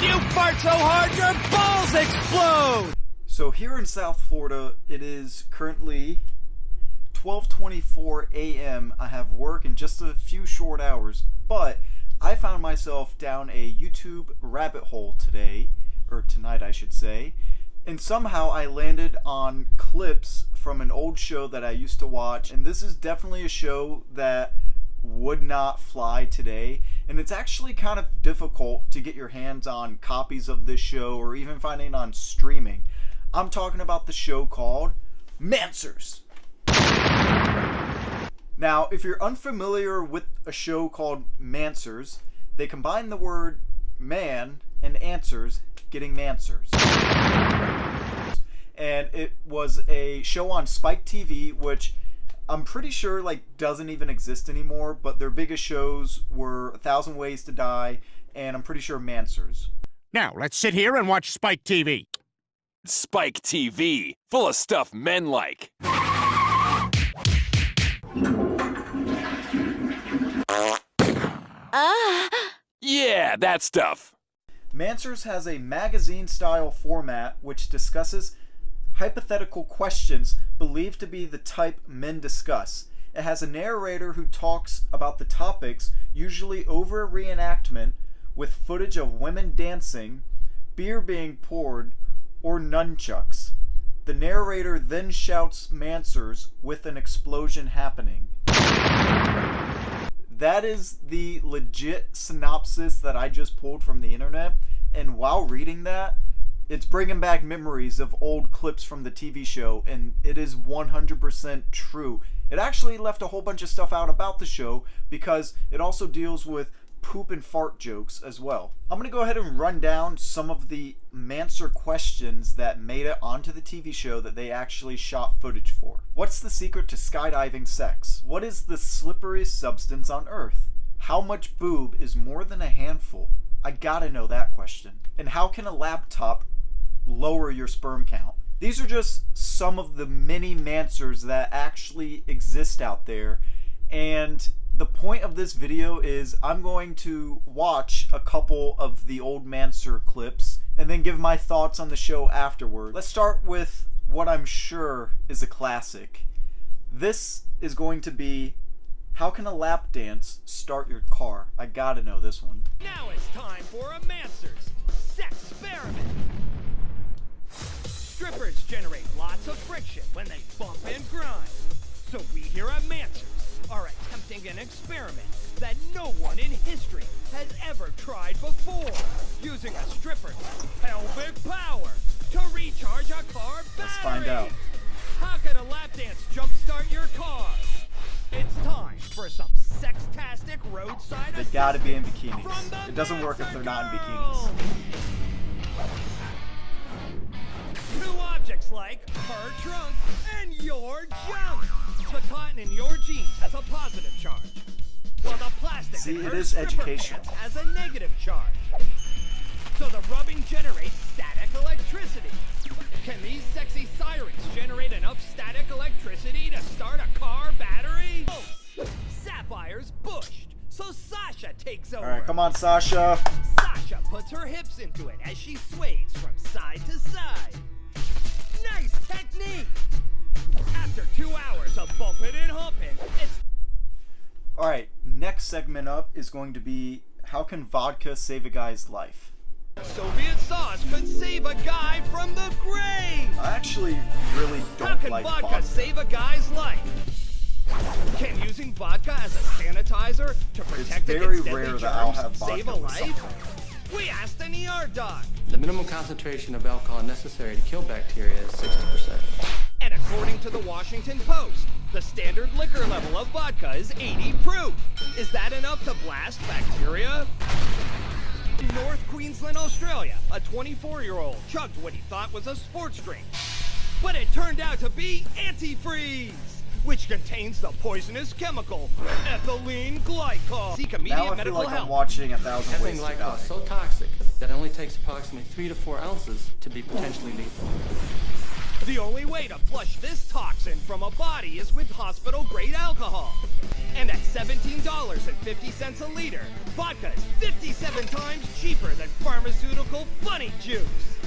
When you fart so hard, your balls explode! So here in South Florida, it is currently 12:24 a.m. I have work in just a few short hours, but I found myself down a YouTube rabbit hole today, or tonight I should say, and somehow I landed on clips from an old show that I used to watch, and this is definitely a show that would not fly today, and it's actually kind of difficult to get your hands on copies of this show or even finding it on streaming. I'm talking about the show called Manswers. Now, if you're unfamiliar with a show called Mansers, they combine the word man and answers, getting Mansers. And it was a show on Spiketv, which I'm pretty sure doesn't even exist anymore, but their biggest shows were 1,000 Ways to Die, and I'm pretty sure Mancers. Now, let's sit here and watch Spiketv. Spiketv, full of stuff men like. Yeah, that stuff. Manswers has a magazine-style format which discusses hypothetical questions believed to be the type men discuss. It has a narrator who talks about the topics, usually over a reenactment, with footage of women dancing, beer being poured, or nunchucks. The narrator then shouts Manswers with an explosion happening. That is the legit synopsis that I just pulled from the internet, and while reading that, it's bringing back memories of old clips from the TV show, and it is 100% true. It actually left a whole bunch of stuff out about the show because it also deals with poop and fart jokes as well. I'm going to go ahead and run down some of the Mancer questions that made it onto the TV show that they actually shot footage for. What's the secret to skydiving sex? What is the slipperiest substance on Earth? How much boob is more than a handful? I gotta know that question. And how can a laptop lower your sperm count? These are just some of the many Mancers that actually exist out there, and the point of this video is I'm going to watch a couple of the old Mancer clips and then give my thoughts on the show afterward. Let's start with what I'm sure is a classic. This is going to be, how can a lap dance start your car? I gotta know this one. Now it's time for a Mansers sex experiment. Strippers generate lots of friction when they bump and grind. So we here at Mansers are attempting an experiment that no one in history has ever tried before, using a stripper's pelvic power to recharge a car battery. Let's find out. How can a lap dance jumpstart your car? It's time for some sextastic roadside They gotta be in assistance bikinis. from the It doesn't work if they're not in Mansers. bikinis. Two objects like her trunk and your junk. The cotton in your jeans has a positive charge, while the plastic See, in it her is stripper educational. pants has a negative charge. So the rubbing generates static electricity. Can these sexy sirens generate enough static electricity to start a car battery? Oh, Sapphire's bushed, so Sasha takes over. Alright, come on, Sasha. Sasha puts her hips into it as she sways from side to side. Nice technique! After 2 hours of bumping and humping, it's... Alright, next segment up is going to be, how can vodka save a guy's life? Soviet sauce could save a guy from the grave! I actually really How don't can like vodka vodka. save a guy's life? Can using vodka as a sanitizer to protect very against rare deadly that I'll germs have save vodka a with life? something. We asked an ER doc. The minimum concentration of alcohol necessary to kill bacteria is 60%. And according to the Washington Post, the standard liquor level of vodka is 80 proof. Is that enough to blast bacteria? In North Queensland, Australia, a 24-year-old chugged what he thought was a sports drink. But it turned out to be antifreeze, which contains the poisonous chemical ethylene glycol. Seek Now immediate I feel medical like I'm help. watching 1,000 Ethylene Ways to glycol Die. is so toxic that it only takes approximately 3 to 4 ounces to be potentially lethal. The only way to flush this toxin from a body is with hospital-grade alcohol. And at $17.50 a liter, vodka is 57 times cheaper than pharmaceutical local funny juice.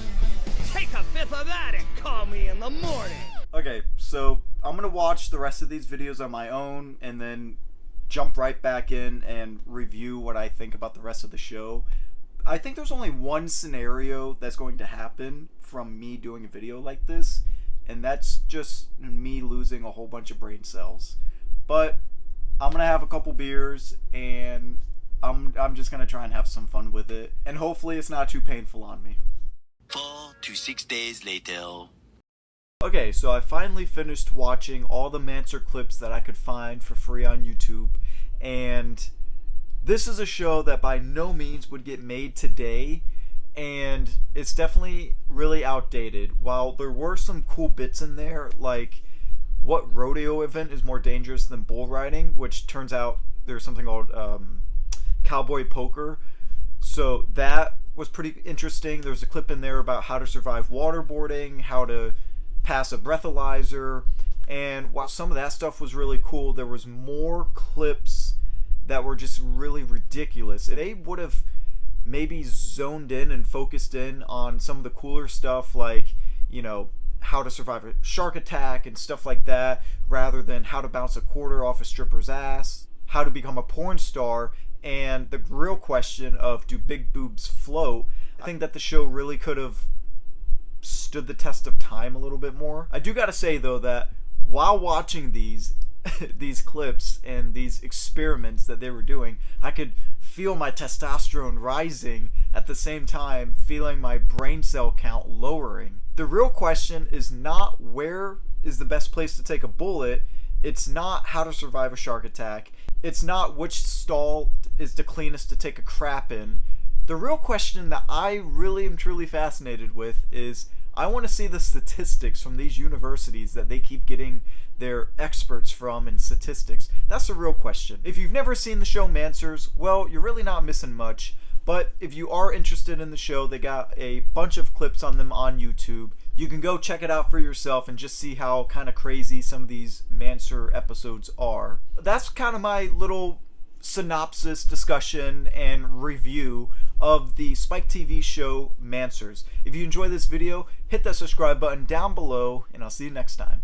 Take a fifth of that and call me in the morning. Okay, so I'm gonna watch the rest of these videos on my own and then jump right back in and review what I think about the rest of the show. I think there's only one scenario that's going to happen from me doing a video like this, and that's just me losing a whole bunch of brain cells. But I'm gonna have a couple beers and I'm just gonna try and have some fun with it, and hopefully it's not too painful on me. 4 to 6 days later. Okay, so I finally finished watching all the Mancer clips that I could find for free on YouTube, and this is a show that by no means would get made today, and it's definitely really outdated. While there were some cool bits in there, like what rodeo event is more dangerous than bull riding, which turns out there's something called cowboy poker. So that was pretty interesting. There's a clip in there about how to survive waterboarding, how to pass a breathalyzer, and while some of that stuff was really cool, there was more clips that were just really ridiculous. They would have maybe zoned in and focused in on some of the cooler stuff, like, you know, how to survive a shark attack and stuff like that, rather than how to bounce a quarter off a stripper's ass, how to become a porn star, and the real question of do big boobs float. I think that the show really could have stood the test of time a little bit more. I do gotta say though that while watching these clips and these experiments that they were doing, I could feel my testosterone rising at the same time feeling my brain cell count lowering. The real question is not where is the best place to take a bullet. It's not how to survive a shark attack. It's not which stall is the cleanest to take a crap in. The real question that I really am truly fascinated with is I want to see the statistics from these universities that they keep getting their experts from in statistics. That's the real question. If you've never seen the show Mansers, well, you're really not missing much. But if you are interested in the show, they got a bunch of clips on them on YouTube. You can go check it out for yourself and just see how kind of crazy some of these Mancer episodes are. That's kind of my little synopsis, discussion, and review of the Spiketv show Mansers. If you enjoy this video, hit that subscribe button down below, and I'll see you next time.